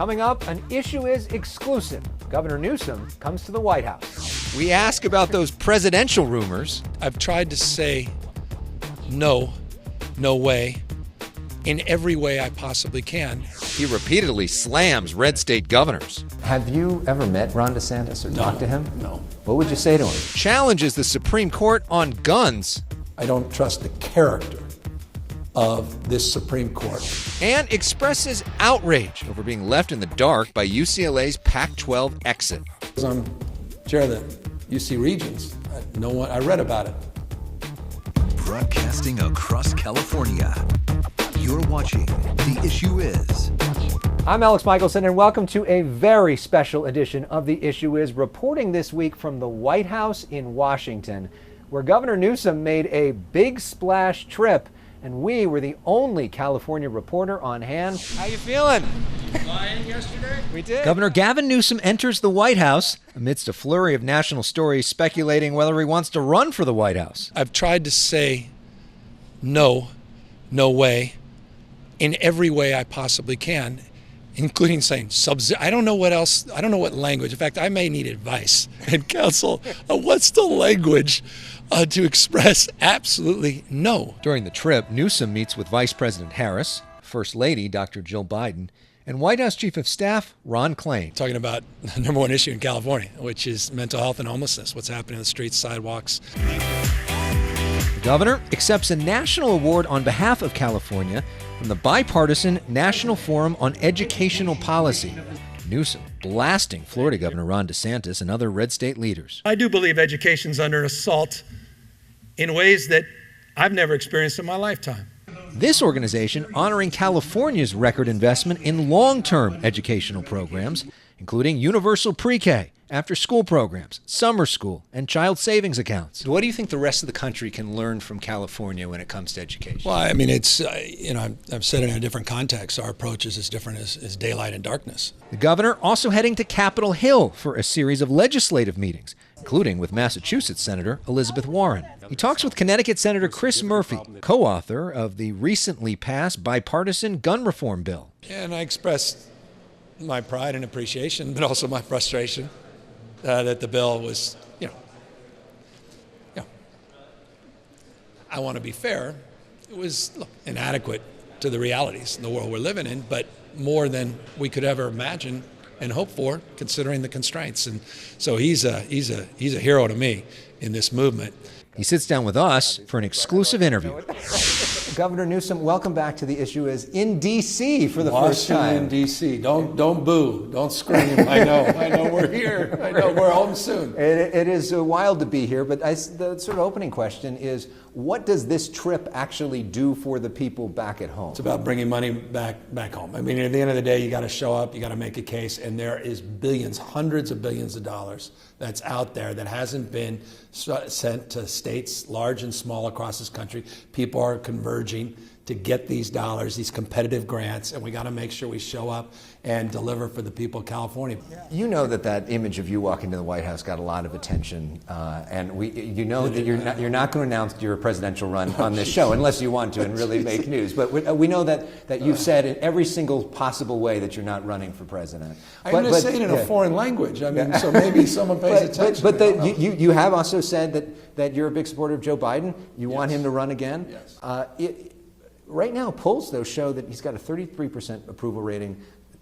Coming up, an Issue Is exclusive. Governor Newsom comes to the White House. We ask about those presidential rumors. I've tried to say no way, in every way I possibly can. He repeatedly slams red state governors. Have you ever met Ron DeSantis or talked to him? No. What would you say to him? Challenges the Supreme Court on guns. I don't trust the character of this Supreme Court. And expresses outrage over being left in the dark by UCLA's Pac-12 exit. I'm chair of the UC Regents. I read about it. Broadcasting across California, you're watching The Issue Is. I'm Alex Michelson, and welcome to a very special edition of The Issue Is, reporting this week from the White House in Washington, where Governor Newsom made a big splash trip, and we were the only California reporter on hand. How you feeling? Flying yesterday? We did. Governor Gavin Newsom enters the White House amidst a flurry of national stories speculating whether he wants to run for the White House. I've tried to say no way, in every way I possibly can, including saying I don't know what else, I don't know what language. In fact, I may need advice and counsel on what's the language to express absolutely no. During the trip, Newsom meets with Vice President Harris, First Lady Dr. Jill Biden, and White House Chief of Staff Ron Klain. Talking about the number one issue in California, which is mental health and homelessness, what's happening in the streets, sidewalks. The governor accepts a national award on behalf of California from the bipartisan National Forum on Educational Policy. Newsom blasting Florida Governor Ron DeSantis and other red state leaders. I do believe education's under assault in ways that I've never experienced in my lifetime. This organization honoring California's record investment in long-term educational programs, including universal pre-K, after-school programs, summer school, and child savings accounts. What do you think the rest of the country can learn from California when it comes to education? Well, I mean, it's, I've said it in a different context. Our approach is as different as daylight and darkness. The governor also heading to Capitol Hill for a series of legislative meetings, including with Massachusetts Senator Elizabeth Warren. He talks with Connecticut Senator Chris Murphy, co-author of the recently passed bipartisan gun reform bill. And I expressed my pride and appreciation, but also my frustration that the bill was, I want to be fair, it was inadequate to the realities in the world we're living in, but more than we could ever imagine and hope for, considering the constraints. And so he's a hero to me in this movement. He sits down with us for an exclusive interview. Governor Newsom, welcome back to The Issue Is in D.C. for the first time. Washington, D.C. Don't boo. Don't scream. I know we're here. I know we're home soon. It is wild to be here, but the sort of opening question is, what does this trip actually do for the people back at home? It's about bringing money back home. I mean, at the end of the day, you got to show up, you got to make a case, and there is billions, hundreds of billions of dollars that's out there that hasn't been sent to states large and small across this country. People are converging to get these dollars, these competitive grants, and we got to make sure we show up and deliver for the people of California. You know that image of you walking to the White House got a lot of attention, and you know that you're not going to announce your presidential run on this show unless you want to and really make news. But we know that you've said in every single possible way that you're not running for president. I'm going to say it in a foreign language. I mean, so maybe someone pays attention. But you have also said that you're a big supporter of Joe Biden. You want him to run again. Yes. Right now, polls, though, show that he's got a 33% approval rating.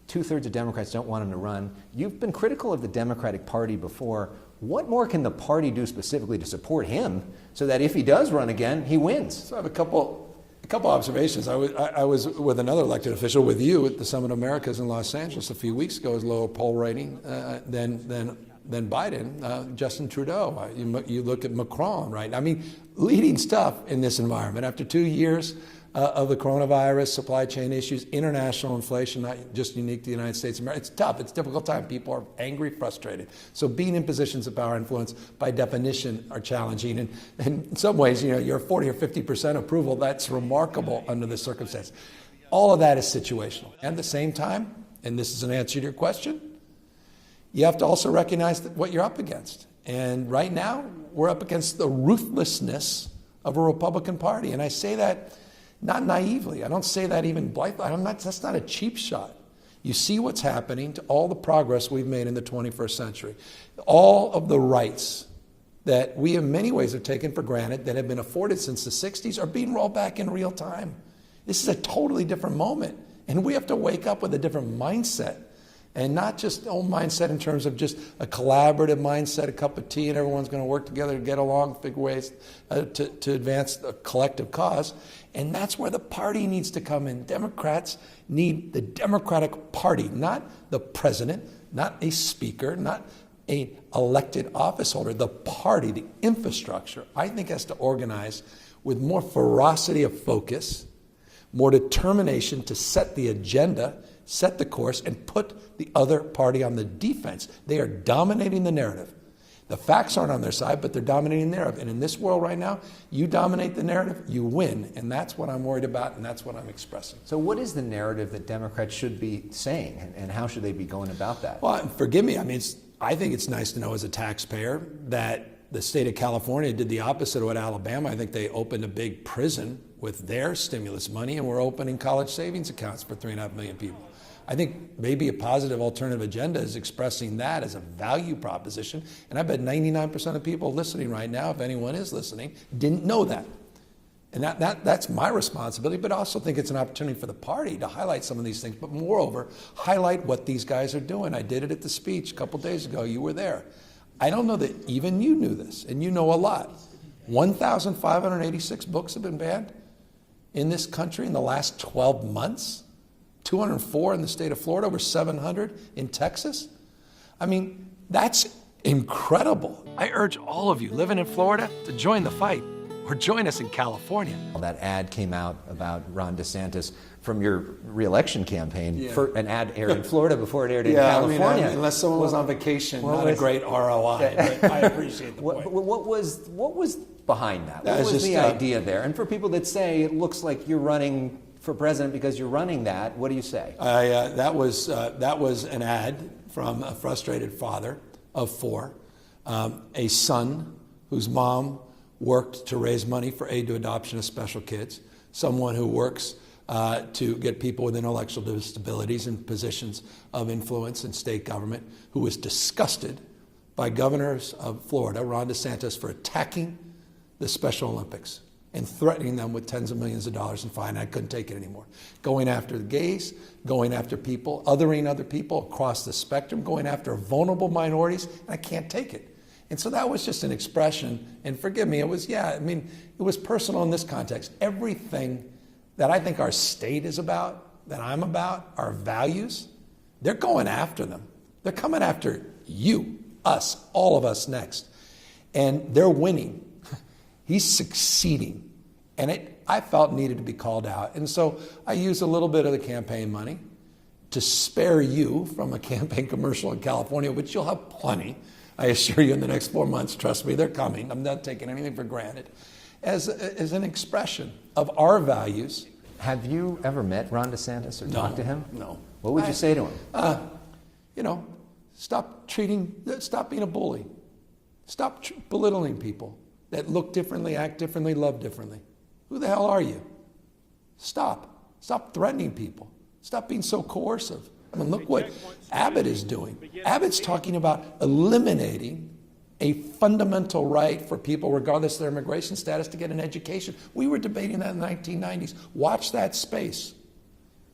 Two-thirds of Democrats don't want him to run. You've been critical of the Democratic Party before. What more can the party do specifically to support him so that if he does run again, he wins? So I have a couple observations. I was with another elected official with you at the Summit of Americas in Los Angeles a few weeks ago. His lower poll rating than Biden, Justin Trudeau. You look at Macron, right? I mean, leading stuff in this environment after 2 years of the coronavirus, supply chain issues, international inflation, not just unique to the United States of America. It's tough. It's a difficult time. People are angry, frustrated. So being in positions of power and influence, by definition, are challenging. And in some ways, you're 40 or 50% approval. That's remarkable under the circumstance. All of that is situational. At the same time, and this is an answer to your question, you have to also recognize what you're up against. And right now, we're up against the ruthlessness of a Republican Party. And I say that not naively. I don't say that even blithely. That's not a cheap shot. You see what's happening to all the progress we've made in the 21st century. All of the rights that we in many ways have taken for granted that have been afforded since the 60s are being rolled back in real time. This is a totally different moment, and we have to wake up with a different mindset, and not just old mindset in terms of just a collaborative mindset, a cup of tea, and everyone's going to work together to get along, figure ways to advance a collective cause. And that's where the party needs to come in. Democrats need the Democratic Party, not the president, not a speaker, not an elected office holder. The party, the infrastructure, I think has to organize with more ferocity of focus, more determination to set the agenda, set the course, and put the other party on the defense. They are dominating the narrative. The facts aren't on their side, but they're dominating the narrative. And in this world right now, you dominate the narrative, you win. And that's what I'm worried about, and that's what I'm expressing. So what is the narrative that Democrats should be saying, and how should they be going about that? Well, forgive me. I mean, I think it's nice to know as a taxpayer that the state of California did the opposite of what Alabama. I think they opened a big prison with their stimulus money, and we're opening college savings accounts for 3.5 million people. I think maybe a positive alternative agenda is expressing that as a value proposition. And I bet 99% of people listening right now, if anyone is listening, didn't know that. And that's my responsibility, but I also think it's an opportunity for the party to highlight some of these things, but moreover, highlight what these guys are doing. I did it at the speech a couple days ago. You were there. I don't know that even you knew this, and you know a lot. 1,586 books have been banned in this country in the last 12 months. 204 in the state of Florida, over 700 in Texas. I mean, that's incredible. I urge all of you living in Florida to join the fight or join us in California. That ad came out about Ron DeSantis from your re-election campaign. Yeah. An ad aired in Florida before it aired in California. I mean, unless someone was on vacation, not a great ROI, but I appreciate the point. What was behind that? That What was just, the idea there? And for people that say it looks like you're running for president because you're running that, what do you say? That was an ad from a frustrated father of 4, a son whose mom worked to raise money for aid to adoption of special kids, someone who works to get people with intellectual disabilities in positions of influence in state government, who was disgusted by governors of Florida, Ron DeSantis, for attacking the Special Olympics and threatening them with tens of millions of dollars in fine. I couldn't take it anymore. Going after the gays, going after people, othering other people across the spectrum, going after vulnerable minorities, and I can't take it. And so that was just an expression, and forgive me, it was personal in this context. Everything that I think our state is about, that I'm about, our values, they're going after them. They're coming after you, us, all of us next. And they're winning. He's succeeding, and I felt needed to be called out. And so I used a little bit of the campaign money to spare you from a campaign commercial in California, which you'll have plenty, I assure you, in the next 4 months. Trust me, they're coming. I'm not taking anything for granted. As an expression of our values. Have you ever met Ron DeSantis or talked to him? No. What would you say to him? Stop being a bully. Stop belittling people that look differently, act differently, love differently. Who the hell are you? Stop. Stop threatening people. Stop being so coercive. I mean, look what Abbott is doing. Abbott's talking about eliminating a fundamental right for people, regardless of their immigration status, to get an education. We were debating that in the 1990s. Watch that space.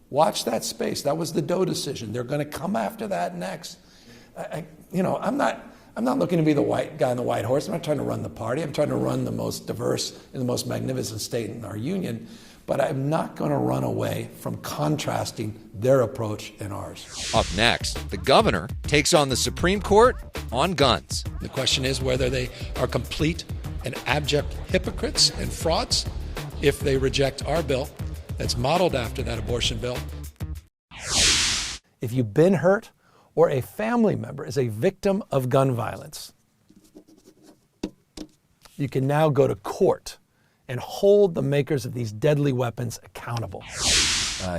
Watch that space. That was the Doe decision. They're going to come after that next. I'm not looking to be the white guy on the white horse. I'm not trying to run the party. I'm trying to run the most diverse and the most magnificent state in our union. But I'm not going to run away from contrasting their approach and ours. Up next, the governor takes on the Supreme Court on guns. The question is whether they are complete and abject hypocrites and frauds if they reject our bill that's modeled after that abortion bill. If you've been hurt or a family member is a victim of gun violence, you can now go to court and hold the makers of these deadly weapons accountable.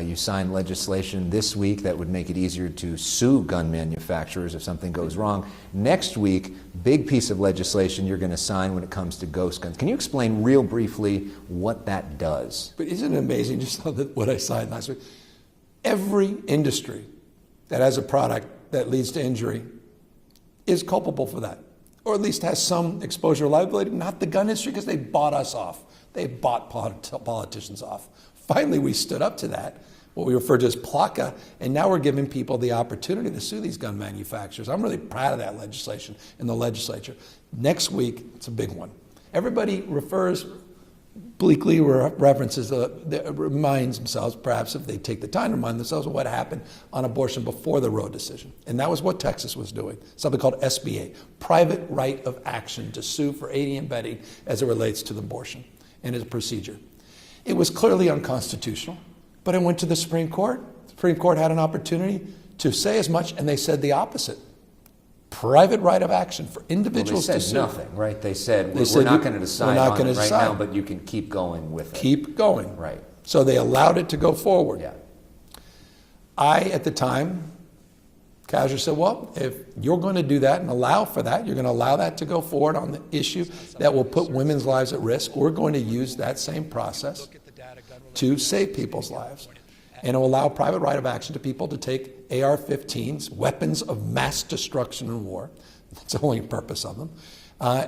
You signed legislation this week that would make it easier to sue gun manufacturers if something goes wrong. Next week, big piece of legislation you're going to sign when it comes to ghost guns. Can you explain real briefly what that does? But isn't it amazing just what I signed last week? Every industry that has a product that leads to injury is culpable for that, or at least has some exposure liability, not the gun industry, because they bought us off. They bought politicians off. Finally, we stood up to that, what we refer to as PLACA, and now we're giving people the opportunity to sue these gun manufacturers. I'm really proud of that legislation in the legislature. Next week, it's a big one. Everybody refers bleakly references, reminds themselves, perhaps if they take the time to remind themselves of what happened on abortion before the Roe decision. And that was what Texas was doing, something called SBA, private right of action to sue for aiding and abetting as it relates to the abortion and its procedure. It was clearly unconstitutional, but it went to the Supreme Court. The Supreme Court had an opportunity to say as much, and they said the opposite. Private right of action for individuals to sue. They said nothing, right? They said, we're not going to decide on it right now, but you can keep going with it. Keep going. Right. So they allowed it to go forward. Yeah. I, at the time, casually said, well, if you're going to do that and allow for that, you're going to allow that to go forward on the issue that will put women's lives at risk, we're going to use that same process to save people's lives. And it will allow private right of action to people to take AR-15s, weapons of mass destruction and war, that's the only purpose of them,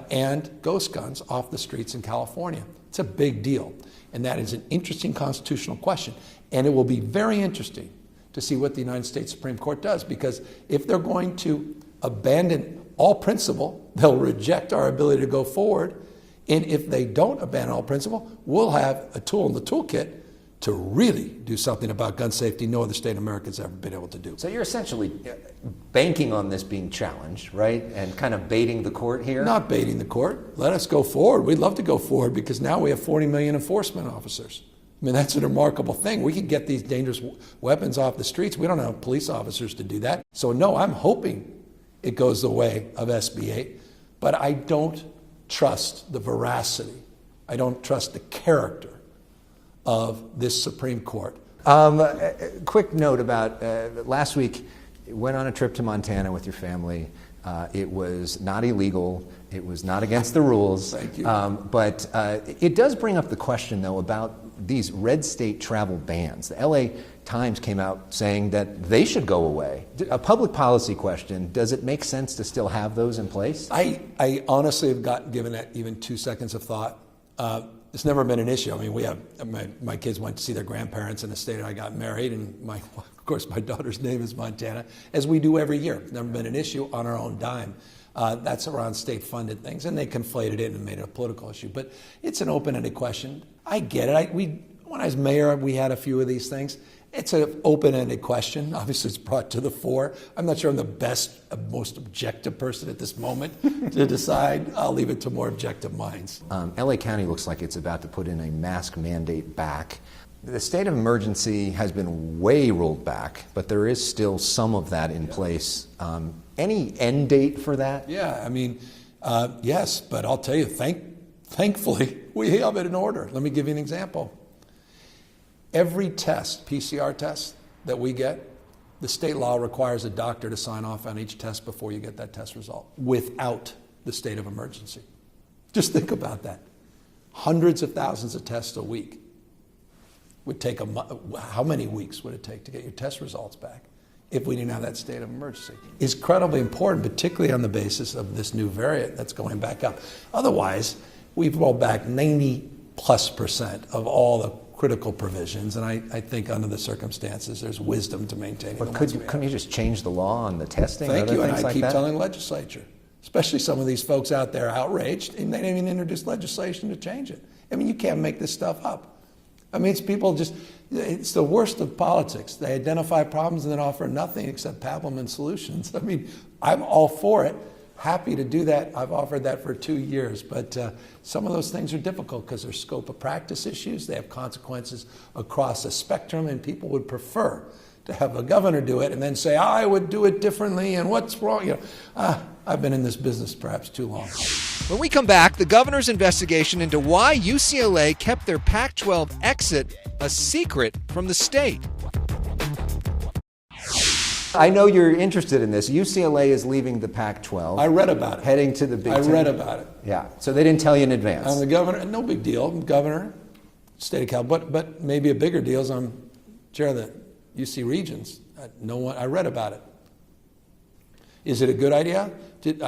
and ghost guns off the streets in California. It's a big deal. And that is an interesting constitutional question. And it will be very interesting to see what the United States Supreme Court does, because if they're going to abandon all principle, they'll reject our ability to go forward. And if they don't abandon all principle, we'll have a tool in the toolkit to really do something about gun safety no other state in America has ever been able to do. So you're essentially banking on this being challenged, right? And kind of baiting the court here? Not baiting the court. Let us go forward. We'd love to go forward because now we have 40 million enforcement officers. I mean, that's a remarkable thing. We can get these dangerous weapons off the streets. We don't have police officers to do that. So no, I'm hoping it goes the way of SB8, but I don't trust the veracity. I don't trust the character of this Supreme Court. A quick note about last week, you went on a trip to Montana with your family. It was not illegal. It was not against the rules. Thank you. But it does bring up the question, though, about these red state travel bans. The LA Times came out saying that they should go away. A public policy question, does it make sense to still have those in place? I honestly have given that even 2 seconds of thought. It's never been an issue. I mean, we have my kids went to see their grandparents in the state I got married, and of course my daughter's name is Montana, as we do every year. It's never been an issue on our own dime. That's around state-funded things, and they conflated it and made it a political issue. But it's an open-ended question. I get it. When I was mayor, we had a few of these things. It's an open-ended question. Obviously, it's brought to the fore. I'm not sure I'm the best, most objective person at this moment to decide. I'll leave it to more objective minds. LA County looks like it's about to put in a mask mandate back. The state of emergency has been way rolled back, but there is still some of that in place. Any end date for that? Yeah, I mean, yes, but I'll tell you, thankfully, we have it in order. Let me give you an example. Every test, PCR test that we get, the state law requires a doctor to sign off on each test before you get that test result without the state of emergency. Just think about that. Hundreds of thousands of tests a week. Would take how many weeks would it take to get your test results back if we didn't have that state of emergency? It's incredibly important, particularly on the basis of this new variant that's going back up. Otherwise, we've rolled back 90+% of all the critical provisions, and I think under the circumstances, there's wisdom to maintaining them. But couldn't you just change the law on the testing? Thank you, and I like keep that? telling the legislature, especially some of these folks out there outraged, and they didn't even introduce legislation to change it. I mean, you can't make this stuff up. I mean, it's the worst of politics. They identify problems and then offer nothing except pablum and solutions. I mean, I'm all for it. Happy to do that. I've offered that for 2 years, but some of those things are difficult because they're scope of practice issues. They have consequences across a spectrum, and people would prefer to have a governor do it and then say, I would do it differently, and what's wrong? I've been in this business perhaps too long. When we come back, the governor's investigation into why UCLA kept their Pac-12 exit a secret from the state. I know you're interested in this. UCLA is leaving the Pac-12. I read about it. Heading to the Big Ten. I read about it. Yeah. So they didn't tell you in advance. I'm the governor. No big deal. I'm governor, state of California. But maybe a bigger deal is I'm chair of the UC Regents. No one. I read about it. Is it a good idea? Did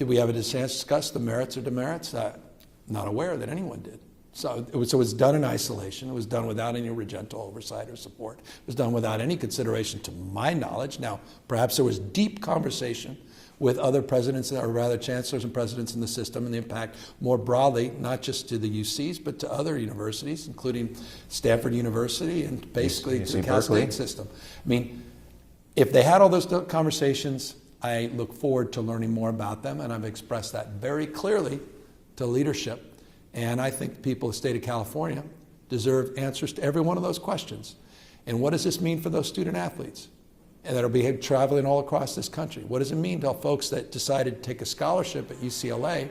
we have a chance to discuss the merits or demerits? Not aware that anyone did. So it was done in isolation. It was done without any Regento oversight or support. It was done without any consideration, to my knowledge. Now, perhaps there was deep conversation with other presidents, or rather chancellors and presidents in the system, and the impact more broadly, not just to the UCs, but to other universities, including Stanford University and basically the Cal State system. I mean, if they had all those conversations, I look forward to learning more about them, and I've expressed that very clearly to leadership. And I think the people of the state of California deserve answers to every one of those questions. And what does this mean for those student athletes and that will be traveling all across this country? What does it mean to folks that decided to take a scholarship at UCLA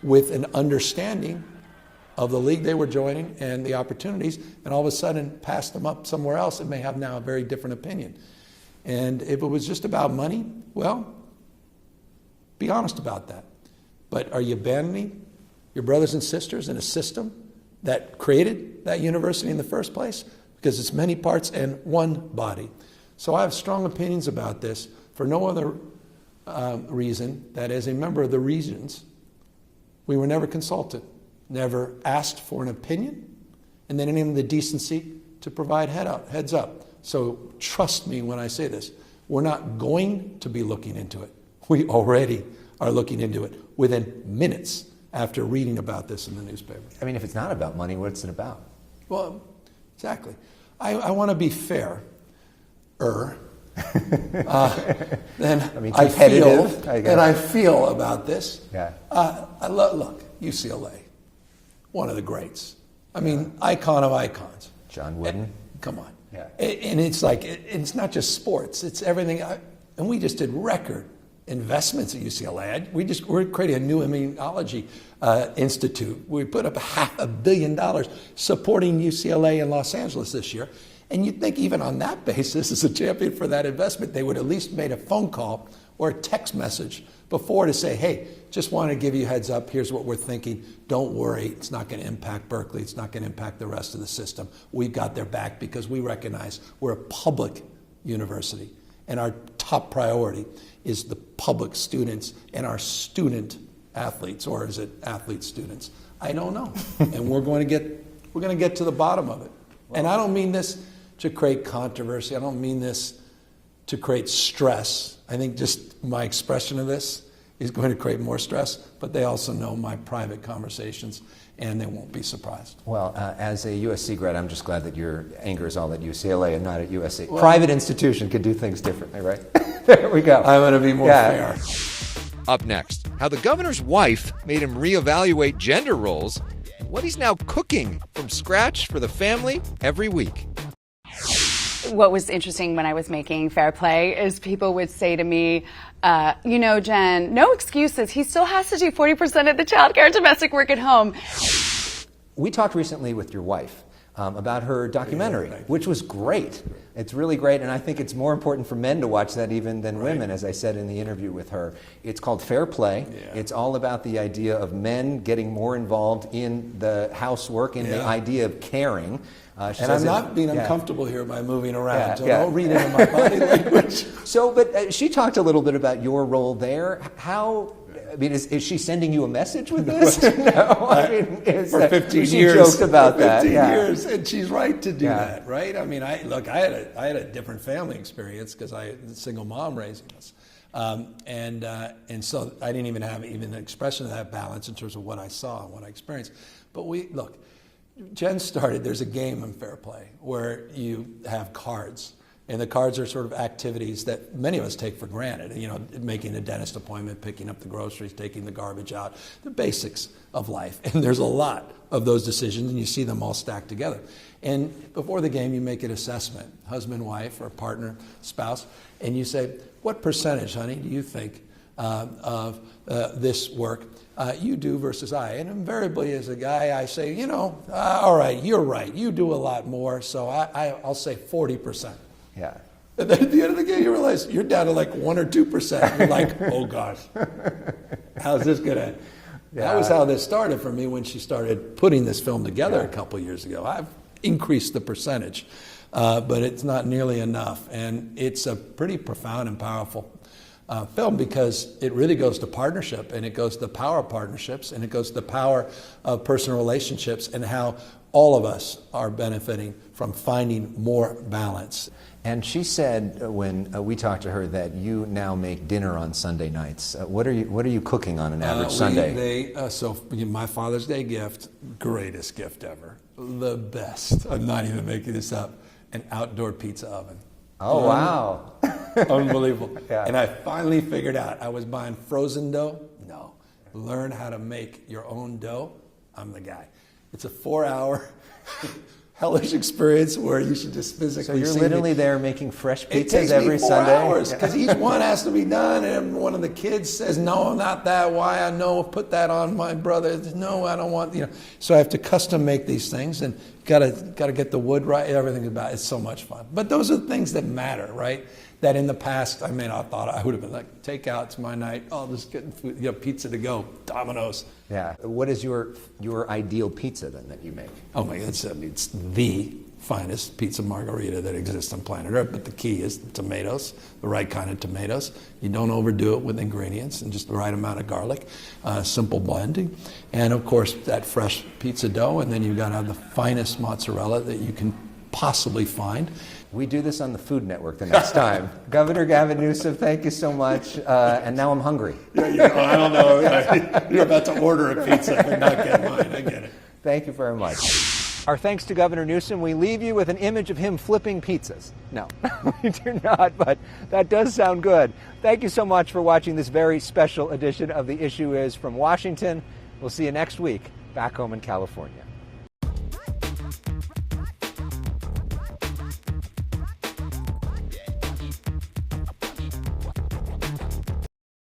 with an understanding of the league they were joining and the opportunities, and all of a sudden pass them up somewhere else and may have now a very different opinion? And if it was just about money, well, be honest about that. But are you abandoning your brothers and sisters in a system that created that university in the first place? Because it's many parts and one body. So I have strong opinions about this for no other reason that as a member of the Regents, we were never consulted, never asked for an opinion, and then even the decency to provide heads up. So trust me when I say this. We're not going to be looking into it. We already are looking into it within minutes after reading about this in the newspaper. I mean, if it's not about money, what's it about? Well, exactly. I want to be fair. Then I feel about this. Yeah. Look, UCLA, one of the greats. I mean, icon of icons. John Wooden. Come on. Yeah. And it's like, it's not just sports, it's everything. And we just did record investments at UCLA. We're creating a new immunology institute. We put up $500 million supporting UCLA in Los Angeles this year. And you'd think even on that basis, as a champion for that investment, they would at least made a phone call or a text message before to say, hey, just want to give you a heads up. Here's what we're thinking. Don't worry. It's not going to impact Berkeley. It's not going to impact the rest of the system. We've got their back because we recognize we're a public university. And our top priority is the public students and our student athletes, or is it athlete students? I don't know. And we're going to get to the bottom of it. And I don't mean this to create controversy. I don't mean this to create stress. I think just my expression of this is going to create more stress, but they also know my private conversations, and they won't be surprised. Well, as a USC grad, I'm just glad that your anger is all at UCLA and not at USC. Well, private institution could do things differently, right? There we go. I'm going to be more fair. Up next, how the governor's wife made him reevaluate gender roles, and what he's now cooking from scratch for the family every week. What was interesting when I was making Fair Play is people would say to me, Jen, no excuses. He still has to do 40% of the child care and domestic work at home. We talked recently with your wife about her documentary, which was great. It's really great, and I think it's more important for men to watch that even than women, as I said in the interview with her. It's called Fair Play. Yeah. It's all about the idea of men getting more involved in the housework, in the idea of caring. And I'm not being uncomfortable here by moving around, so don't read into my body language. But she talked a little bit about your role there. Is she sending you a message with this? No, for 15 she years. Joked about that. 15 years, and she's right to do that, right? I mean, I had a different family experience because I had a single mom raising us, and so I didn't even have an expression of that balance in terms of what I saw and what I experienced. But Jen started, there's a game in Fair Play where you have cards. And the cards are sort of activities that many of us take for granted. Making a dentist appointment, picking up the groceries, taking the garbage out, the basics of life. And there's a lot of those decisions, and you see them all stacked together. And before the game, you make an assessment, husband, wife, or partner, spouse, and you say, what percentage, honey, do you think of this work you do versus I? And invariably, as a guy, I say, all right, you're right. You do a lot more, so I'll say 40%. Yeah. And then at the end of the game, you realize you're down to like 1 or 2%. You're like, oh gosh, how's this going to end? That was how this started for me when she started putting this film together a couple years ago. I've increased the percentage. but it's not nearly enough. And it's a pretty profound and powerful film, because it really goes to partnership, and it goes to the power of partnerships, and it goes to the power of personal relationships, and how all of us are benefiting from finding more balance. And she said when we talked to her that you now make dinner on Sunday nights. What are you cooking on an average Sunday? So my Father's Day gift, greatest gift ever, the best. I'm not even making this up. An outdoor pizza oven. Oh, wow. Unbelievable. Yeah. And I finally figured out, I was buying frozen dough. No. Learn how to make your own dough. I'm the guy. It's a 4-hour hellish experience where you should just physically. So you're literally there making fresh pizzas it takes every me 4 Sunday? hours, because each one has to be done, and one of the kids says, "No, not that. Why? I know. Put that on my brother. No, I don't want." So I have to custom make these things, and gotta get the wood right. Everything about it's so much fun. But those are the things that matter, right? That in the past I may not have thought. I would have been like, "Takeout's my night. Oh, just getting food, pizza to go, Domino's." Yeah. What is your ideal pizza then that you make? Oh my God, it's the finest pizza margarita that exists on planet Earth. But the key is the tomatoes, the right kind of tomatoes. You don't overdo it with ingredients, and just the right amount of garlic, simple blending. And of course, that fresh pizza dough, and then you've got to have the finest mozzarella that you can possibly find. We do this on the Food Network the next time. Governor Gavin Newsom, thank you so much. And now I'm hungry. I don't know. You're about to order a pizza but not get mine. I get it. Thank you very much. Our thanks to Governor Newsom. We leave you with an image of him flipping pizzas. No, we do not, but that does sound good. Thank you so much for watching this very special edition of The Issue Is from Washington. We'll see you next week back home in California.